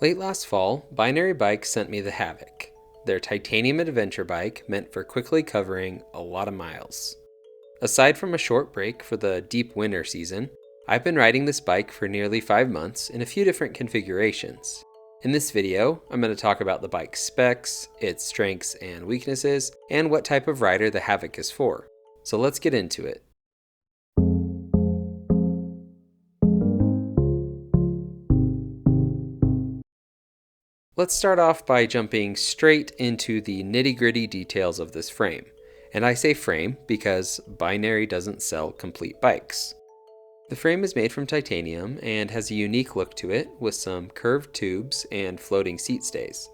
Late last fall, Binary Bikes sent me the Havok, their titanium adventure bike meant for quickly covering a lot of miles. Aside from a short break for the deep winter season, I've been riding this bike for nearly 5 months in a few different configurations. In this video, I'm going to talk about the bike's specs, its strengths and weaknesses, and what type of rider the Havok is for. So let's get into it. Let's start off by jumping straight into the nitty-gritty details of this frame. And I say frame because Binary doesn't sell complete bikes. The frame is made from titanium and has a unique look to it with some curved tubes and floating seat stays.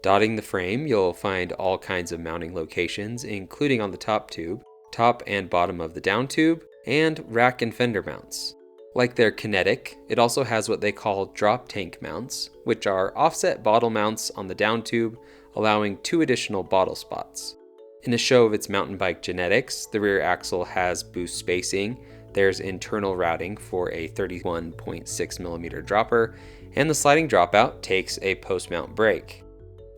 Dotting the frame, you'll find all kinds of mounting locations, including on the top tube, top and bottom of the down tube, and rack and fender mounts. Like their Kinetic, it also has what they call drop tank mounts, which are offset bottle mounts on the down tube, allowing 2 additional bottle spots. In a show of its mountain bike genetics, the rear axle has boost spacing, there's internal routing for a 31.6mm dropper, and the sliding dropout takes a post-mount brake.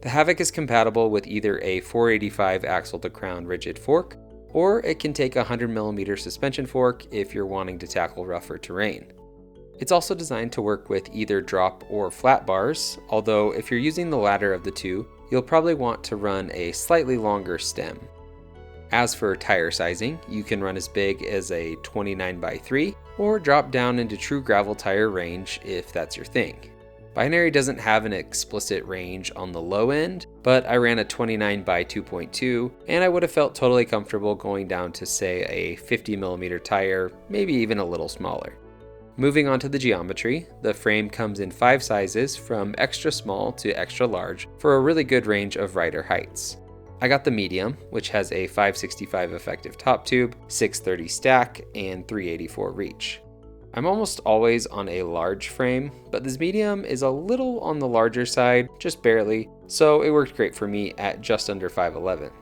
The Havok is compatible with either a 485 axle to crown rigid fork, or it can take a 100mm suspension fork if you're wanting to tackle rougher terrain. It's also designed to work with either drop or flat bars, although if you're using the latter of the two, you'll probably want to run a slightly longer stem. As for tire sizing, you can run as big as a 29x3 or drop down into true gravel tire range if that's your thing. Binary doesn't have an explicit range on the low end, but I ran a 29x2.2 and I would have felt totally comfortable going down to say a 50mm tire, maybe even a little smaller. Moving on to the geometry, the frame comes in 5 sizes from extra small to extra large for a really good range of rider heights. I got the medium, which has a 565 effective top tube, 630 stack, and 384 reach. I'm almost always on a large frame, but this medium is a little on the larger side, just barely, so it worked great for me at just under 5'11".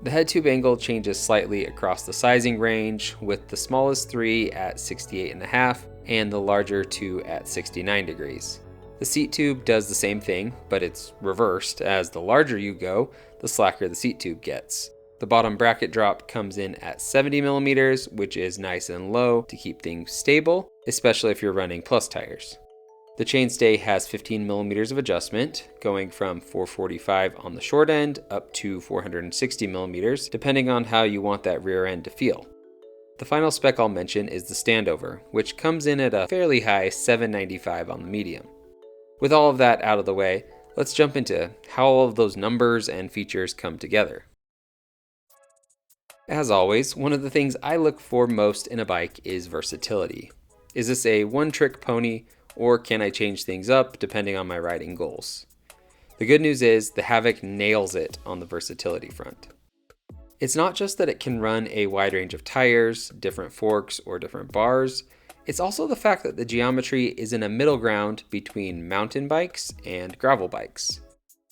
The head tube angle changes slightly across the sizing range, with the smallest 3 at 68.5 and the larger 2 at 69 degrees. The seat tube does the same thing, but it's reversed, as the larger you go, the slacker the seat tube gets. The bottom bracket drop comes in at 70mm, which is nice and low to keep things stable, especially if you're running plus tires. The chainstay has 15mm of adjustment, going from 445 on the short end up to 460mm, depending on how you want that rear end to feel. The final spec I'll mention is the standover, which comes in at a fairly high 795 on the medium. With all of that out of the way, let's jump into how all of those numbers and features come together. As always, one of the things I look for most in a bike is versatility. Is this a one-trick pony, or can I change things up depending on my riding goals? The good news is the Havok nails it on the versatility front. It's not just that it can run a wide range of tires, different forks, or different bars. It's also the fact that the geometry is in a middle ground between mountain bikes and gravel bikes.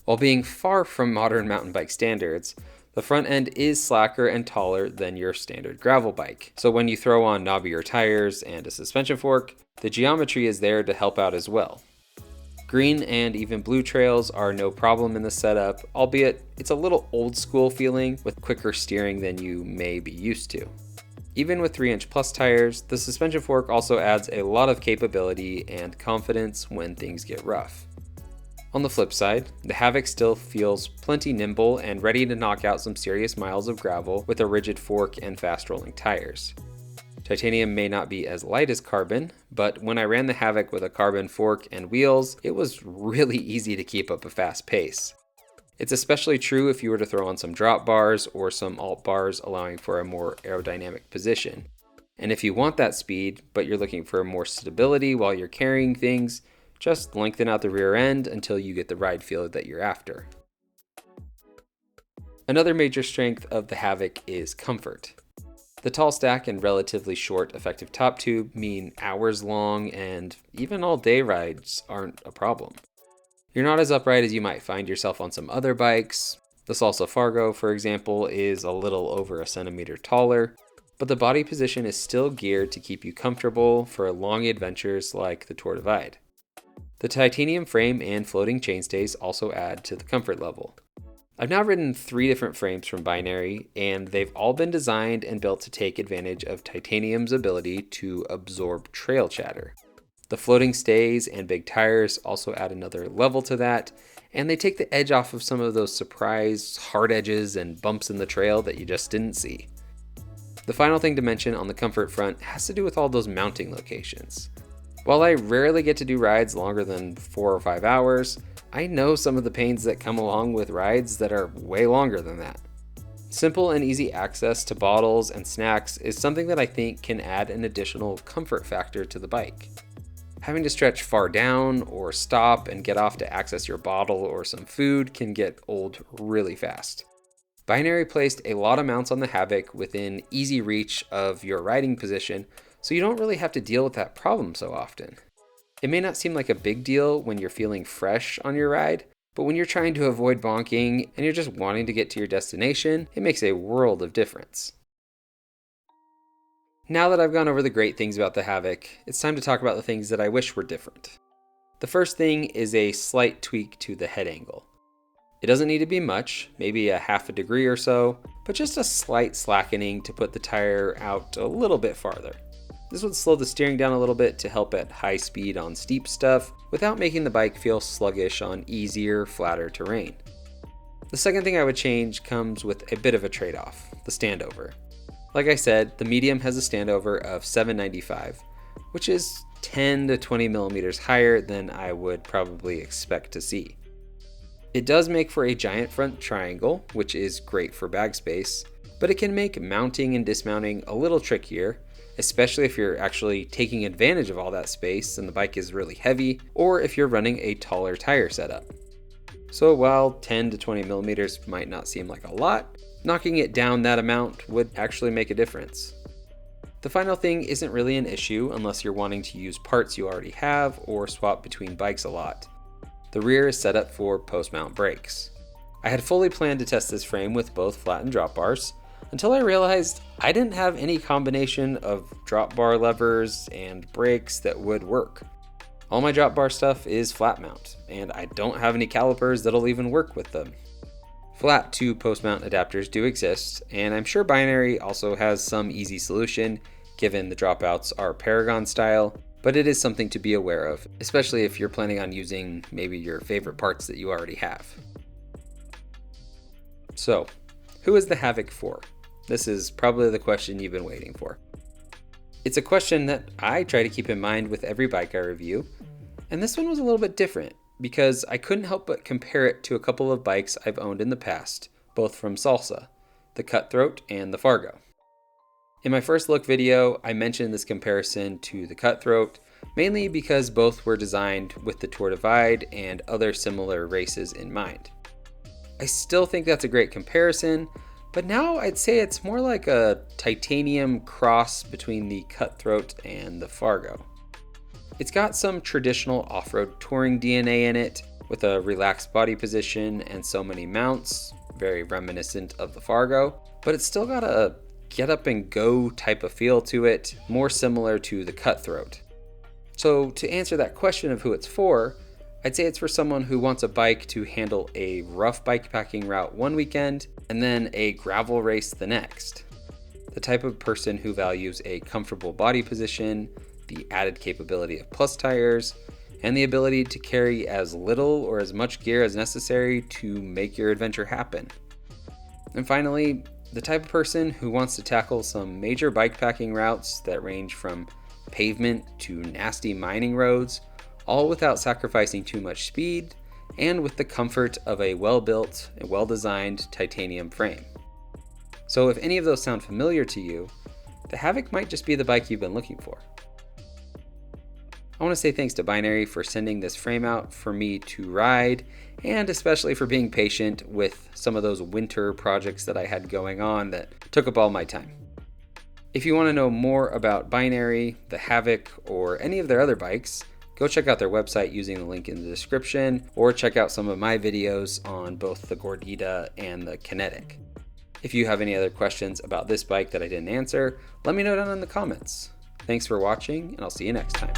While being far from modern mountain bike standards, the front end is slacker and taller than your standard gravel bike. So when you throw on knobbier tires and a suspension fork, the geometry is there to help out as well. Green and even blue trails are no problem in the setup, albeit it's a little old school feeling with quicker steering than you may be used to. Even with 3-inch plus tires, the suspension fork also adds a lot of capability and confidence when things get rough. On the flip side, the Havok still feels plenty nimble and ready to knock out some serious miles of gravel with a rigid fork and fast rolling tires. Titanium may not be as light as carbon, but when I ran the Havok with a carbon fork and wheels, it was really easy to keep up a fast pace. It's especially true if you were to throw on some drop bars or some alt bars, allowing for a more aerodynamic position. And if you want that speed, but you're looking for more stability while you're carrying things, just lengthen out the rear end until you get the ride feel that you're after. Another major strength of the Havok is comfort. The tall stack and relatively short effective top tube mean hours long and even all day rides aren't a problem. You're not as upright as you might find yourself on some other bikes. The Salsa Fargo, for example, is a little over a centimeter taller, but the body position is still geared to keep you comfortable for long adventures like the Tour Divide. The titanium frame and floating chainstays also add to the comfort level. I've now ridden 3 different frames from Binary, and they've all been designed and built to take advantage of titanium's ability to absorb trail chatter. The floating stays and big tires also add another level to that, and they take the edge off of some of those surprise hard edges and bumps in the trail that you just didn't see. The final thing to mention on the comfort front has to do with all those mounting locations. While I rarely get to do rides longer than 4 or 5 hours, I know some of the pains that come along with rides that are way longer than that. Simple and easy access to bottles and snacks is something that I think can add an additional comfort factor to the bike. Having to stretch far down or stop and get off to access your bottle or some food can get old really fast. Binary placed a lot of mounts on the Havok within easy reach of your riding position, so you don't really have to deal with that problem so often. It may not seem like a big deal when you're feeling fresh on your ride, but when you're trying to avoid bonking and you're just wanting to get to your destination, it makes a world of difference. Now that I've gone over the great things about the Havok, it's time to talk about the things that I wish were different. The first thing is a slight tweak to the head angle. It doesn't need to be much, maybe a half a degree or so, but just a slight slackening to put the tire out a little bit farther. This would slow the steering down a little bit to help at high speed on steep stuff without making the bike feel sluggish on easier, flatter terrain. The second thing I would change comes with a bit of a trade-off, the standover. Like I said, the medium has a standover of 795, which is 10 to 20 millimeters higher than I would probably expect to see. It does make for a giant front triangle, which is great for bag space, but it can make mounting and dismounting a little trickier, especially if you're actually taking advantage of all that space and the bike is really heavy, or if you're running a taller tire setup. So while 10 to 20 millimeters might not seem like a lot, knocking it down that amount would actually make a difference. The final thing isn't really an issue unless you're wanting to use parts you already have or swap between bikes a lot. The rear is set up for post-mount brakes. I had fully planned to test this frame with both flat and drop bars, until I realized I didn't have any combination of drop bar levers and brakes that would work. All my drop bar stuff is flat mount, and I don't have any calipers that'll even work with them. Flat to post mount adapters do exist, and I'm sure Binary also has some easy solution given the dropouts are Paragon style, but it is something to be aware of, especially if you're planning on using maybe your favorite parts that you already have. So, who is the Havok for? This is probably the question you've been waiting for. It's a question that I try to keep in mind with every bike I review, and this one was a little bit different because I couldn't help but compare it to a couple of bikes I've owned in the past, both from Salsa, the Cutthroat and the Fargo. In my first look video, I mentioned this comparison to the Cutthroat, mainly because both were designed with the Tour Divide and other similar races in mind. I still think that's a great comparison, but now I'd say it's more like a titanium cross between the Cutthroat and the Fargo. It's got some traditional off-road touring DNA in it, with a relaxed body position and so many mounts, very reminiscent of the Fargo, but it's still got a get up and go type of feel to it, more similar to the Cutthroat. So to answer that question of who it's for, I'd say it's for someone who wants a bike to handle a rough bikepacking route one weekend and then a gravel race the next. The type of person who values a comfortable body position, the added capability of plus tires, and the ability to carry as little or as much gear as necessary to make your adventure happen. And finally, the type of person who wants to tackle some major bikepacking routes that range from pavement to nasty mining roads, all without sacrificing too much speed and with the comfort of a well-built and well-designed titanium frame. So if any of those sound familiar to you, the Havok might just be the bike you've been looking for. I want to say thanks to Binary for sending this frame out for me to ride, and especially for being patient with some of those winter projects that I had going on that took up all my time. If you want to know more about Binary, the Havok, or any of their other bikes, go check out their website using the link in the description, or check out some of my videos on both the Gordita and the Kinetic. If you have any other questions about this bike that I didn't answer, let me know down in the comments. Thanks for watching, and I'll see you next time.